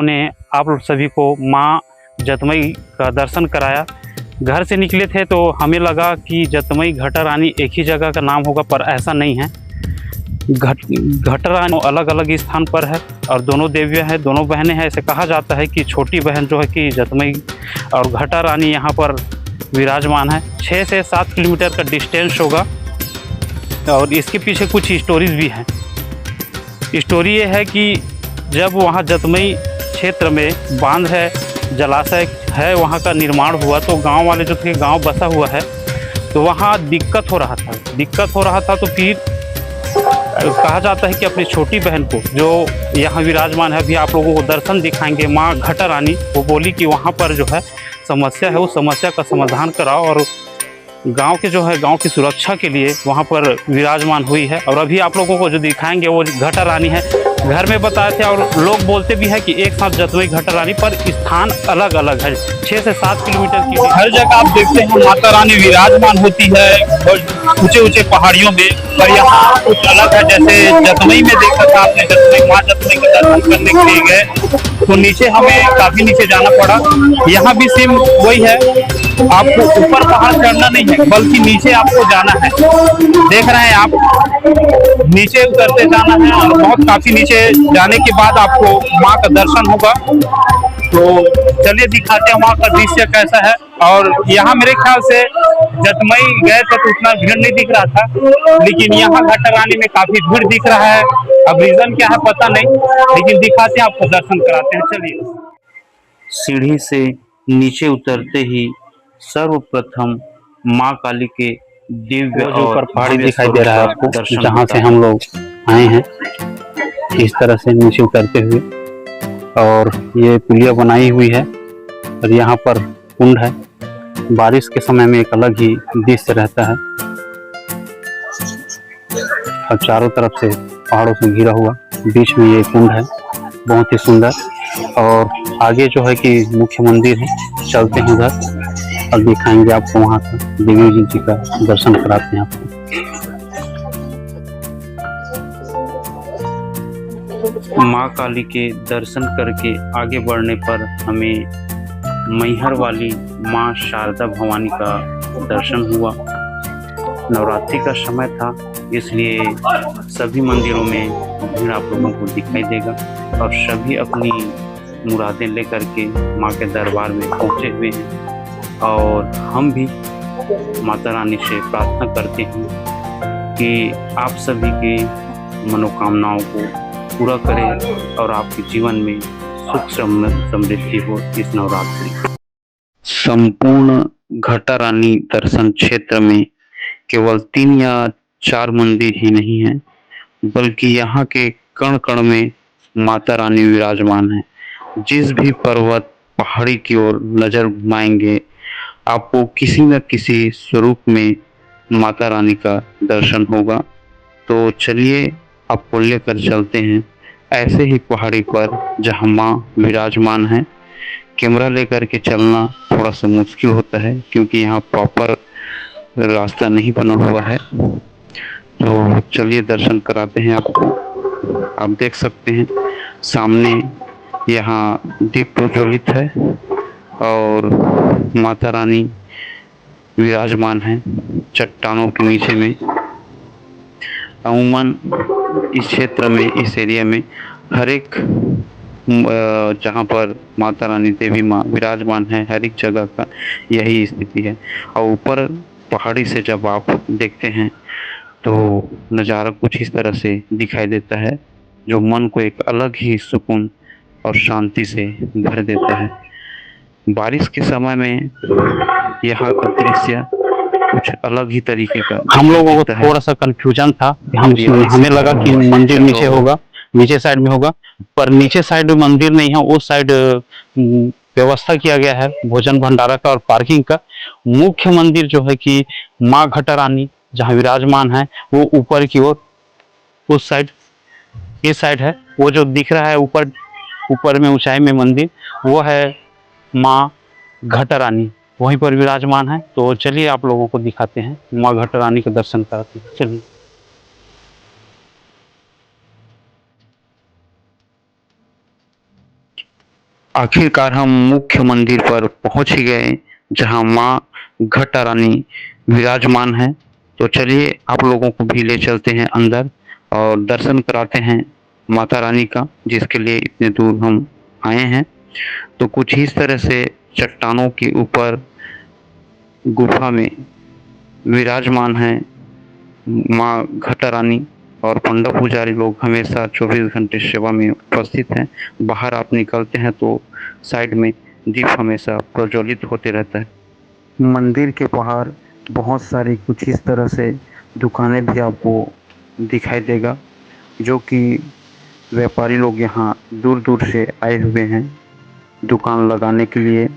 ने आप लोग सभी को माँ जतमई का दर्शन कराया। घर से निकले थे तो हमें लगा कि जतमई घटारानी एक ही जगह का नाम होगा, पर ऐसा नहीं है। घटारानी अलग अलग स्थान पर है और दोनों देवियाँ हैं, दोनों बहनें हैं। ऐसे कहा जाता है कि छोटी बहन जो है कि जतमई और घटारानी यहाँ पर विराजमान है। 6 से 7 किलोमीटर का डिस्टेंस होगा और इसके पीछे कुछ स्टोरीज भी हैं। स्टोरी ये है कि जब वहाँ जतमई क्षेत्र में बांध है, जलाशय है, वहाँ का निर्माण हुआ तो गांव वाले जो थे, गांव बसा हुआ है, तो वहाँ दिक्कत हो रहा था। तो फिर कहा जाता है कि अपनी छोटी बहन को जो यहाँ विराजमान है, अभी आप लोगों को दर्शन दिखाएंगे, माँ घटारानी, वो बोली कि वहाँ पर जो है समस्या है, उस समस्या का समाधान कराओ और गांव के जो है, गांव की सुरक्षा के लिए वहाँ पर विराजमान हुई है। और अभी आप लोगों को जो दिखाएंगे वो घटारानी है। घर में बताए थे और लोग बोलते भी हैं कि एक साथ जतमई घटारानी, पर स्थान अलग अलग है। 6 से 7 किलोमीटर की हर जगह आप देखते हैं माता रानी विराजमान होती है और ऊंचे ऊंचे पहाड़ियों में, पर यहाँ कुछ अलग है। जैसे जतमई में देखा था आपने, जतमई माँ जतमई का दर्शन करने के लिए गए तो नीचे हमें काफी नीचे जाना पड़ा। यहाँ भी सेम वही है, आपको ऊपर पहाड़ चढ़ना नहीं है बल्कि नीचे आपको जाना है। देख रहे हैं आप, नीचे उतरते जाना है और बहुत काफी नीचे जाने के बाद आपको माँ का दर्शन होगा। तो चलिए दिखाते हैं वहाँ का दृश्य कैसा है। और यहाँ मेरे ख्याल से जतमई गए थे तो उतना भीड़ नहीं दिख रहा था, लेकिन यहाँ घटारानी में काफी भीड़ दिख रहा है। अब रीजन क्या है पता नहीं, लेकिन दिखाते हैं, आपको दर्शन कराते हैं। चलिए। सीढ़ी से नीचे उतरते ही सर्वप्रथम माँ काली के दिव्य और ऊपर पहाड़ी दिखाई दे रहा है आपको, जहाँ से हम लोग आए हैं। इस तरह से नीचे उतरते हुए, और ये पुलिया बनाई हुई है और यहाँ पर कुंड है। बारिश के समय में एक अलग ही दृश्य रहता है और चारों तरफ से पहाड़ों से घिरा हुआ, बीच में ये कुंड है, बहुत ही सुंदर। और आगे जो है कि मुख्य मंदिर है, चलते हैं उधर और दिखाएंगे आपको वहाँ का देवी जी का दर्शन कराते हैं आपको। माँ काली के दर्शन करके आगे बढ़ने पर हमें मैहर वाली माँ शारदा भवानी का दर्शन हुआ। नवरात्रि का समय था, इसलिए सभी मंदिरों में भीड़ आप लोगों को दिखाई देगा और सभी अपनी मुरादें लेकर के माँ के दरबार में पहुँचे हुए हैं। और हम भी माता रानी से प्रार्थना करते हैं कि आप सभी की मनोकामनाओं को पूरा करें और आपके जीवन में सुख समृद्धि हो इस नवरात्रि। संपूर्ण घटारानी दर्शन क्षेत्र में केवल 3 या 4 मंदिर ही नहीं है, बल्कि यहाँ के कण कण में माता रानी विराजमान है। जिस भी पर्वत पहाड़ी की ओर नजर घुमाएंगे, आपको किसी न किसी स्वरूप में माता रानी का दर्शन होगा। तो चलिए आपको लेकर चलते हैं ऐसे ही पहाड़ी पर जहाँ माँ विराजमान है। कैमरा लेकर के चलना थोड़ा सा मुश्किल होता है क्योंकि यहाँ प्रॉपर रास्ता नहीं बना हुआ है। तो चलिए दर्शन कराते हैं आपको। आप देख सकते हैं सामने यहाँ दीप प्रज्वलित है और माता रानी विराजमान है चट्टानों के नीचे में। अमूमन इस क्षेत्र में, इस एरिया में हर एक जहाँ पर माता रानी देवी माँ विराजमान है, हर एक जगह का यही स्थिति है। और ऊपर पहाड़ी से जब आप देखते हैं तो नज़ारा कुछ इस तरह से दिखाई देता है, जो मन को एक अलग ही सुकून और शांति से भर देता है। बारिश के समय में यहाँ का दृश्य कुछ अलग ही तरीके का। हम लोगों को थोड़ा सा कंफ्यूजन था, हमें लगा कि मंदिर नीचे होगा, नीचे साइड में होगा, पर नीचे साइड में मंदिर नहीं है। उस साइड व्यवस्था किया गया है भोजन भंडारा का और पार्किंग का। मुख्य मंदिर जो है कि माँ घटारानी जहाँ विराजमान है, वो ऊपर की ओर उस साइड, ये साइड है। वो जो दिख रहा है ऊपर, ऊपर में ऊंचाई में मंदिर, वो है माँ घटारानी, वहीं पर विराजमान है। तो चलिए आप लोगों को दिखाते हैं, माँ घटारानी के दर्शन कराते हैं। चलिए। आखिरकार हम मुख्य मंदिर पर पहुंच ही गए, जहां माँ घटा रानी विराजमान है। तो चलिए आप लोगों को भी ले चलते हैं अंदर और दर्शन कराते हैं माता रानी का, जिसके लिए इतने दूर हम आए हैं। तो कुछ इस तरह से चट्टानों के ऊपर गुफा में विराजमान है माँ घटा रानी, और पंडा पुजारी लोग हमेशा 24 घंटे सेवा में उपस्थित हैं। बाहर आप निकलते हैं तो साइड में दीप हमेशा प्रज्वलित होते रहता है। मंदिर के बाहर बहुत सारी कुछ इस तरह से दुकानें भी आपको दिखाई देगा, जो कि व्यापारी लोग यहाँ दूर दूर से आए हुए हैं दुकान लगाने के लिए।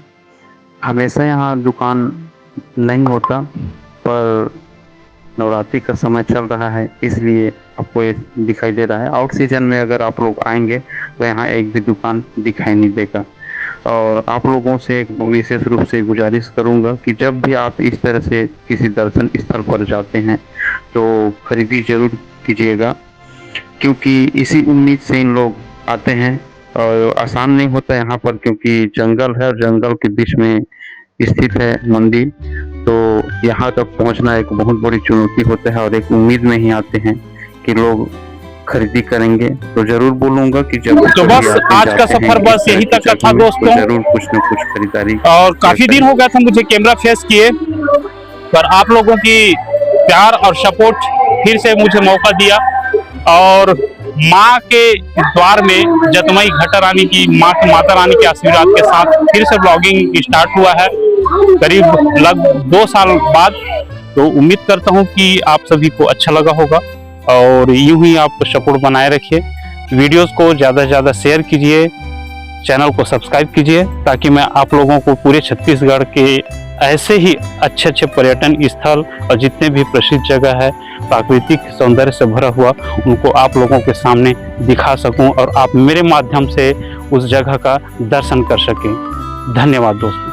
हमेशा यहाँ दुकान नहीं होता, पर नवरात्रि का समय चल रहा है इसलिए आपको ये दिखाई दे रहा है। आउट सीजन में अगर आप लोग आएंगे तो यहाँ एक भी दुकान दिखाई नहीं देगा। और आप लोगों से एक विशेष रूप से गुजारिश करूंगा कि जब भी आप इस तरह से किसी दर्शन स्थल पर जाते हैं तो खरीदी जरूर कीजिएगा, क्योंकि इसी उम्मीद से इन लोग आते हैं। और आसान नहीं होता यहाँ पर, क्योंकि जंगल है और जंगल के बीच में स्थित है मंदिर। तो यहाँ तक पहुँचना एक बहुत बड़ी चुनौती होता है, और एक उम्मीद में ही आते हैं कि लोग खरीदी करेंगे। तो जरूर बोलूंगा कि जब तो बस आज का सफर बस यही तक का था दोस्तों। जरूर कुछ न कुछ खरीदारी। और काफी दिन हो गया था मुझे कैमरा फेस किए, पर आप लोगों की प्यार और सपोर्ट फिर से मुझे मौका दिया, और माँ के द्वार में जतमई घटा रानी की माता रानी के आशीर्वाद के साथ फिर से ब्लॉगिंग स्टार्ट हुआ है करीब लगभग 2 साल बाद। तो उम्मीद करता हूँ कि आप सभी को अच्छा लगा होगा, और यूं ही आप सपोर्ट बनाए रखिए। वीडियोस को ज़्यादा से ज़्यादा शेयर कीजिए, चैनल को सब्सक्राइब कीजिए, ताकि मैं आप लोगों को पूरे छत्तीसगढ़ के ऐसे ही अच्छे अच्छे पर्यटन स्थल और जितने भी प्रसिद्ध जगह है प्राकृतिक सौंदर्य से भरा हुआ, उनको आप लोगों के सामने दिखा सकूं और आप मेरे माध्यम से उस जगह का दर्शन कर सकें। धन्यवाद दोस्तों।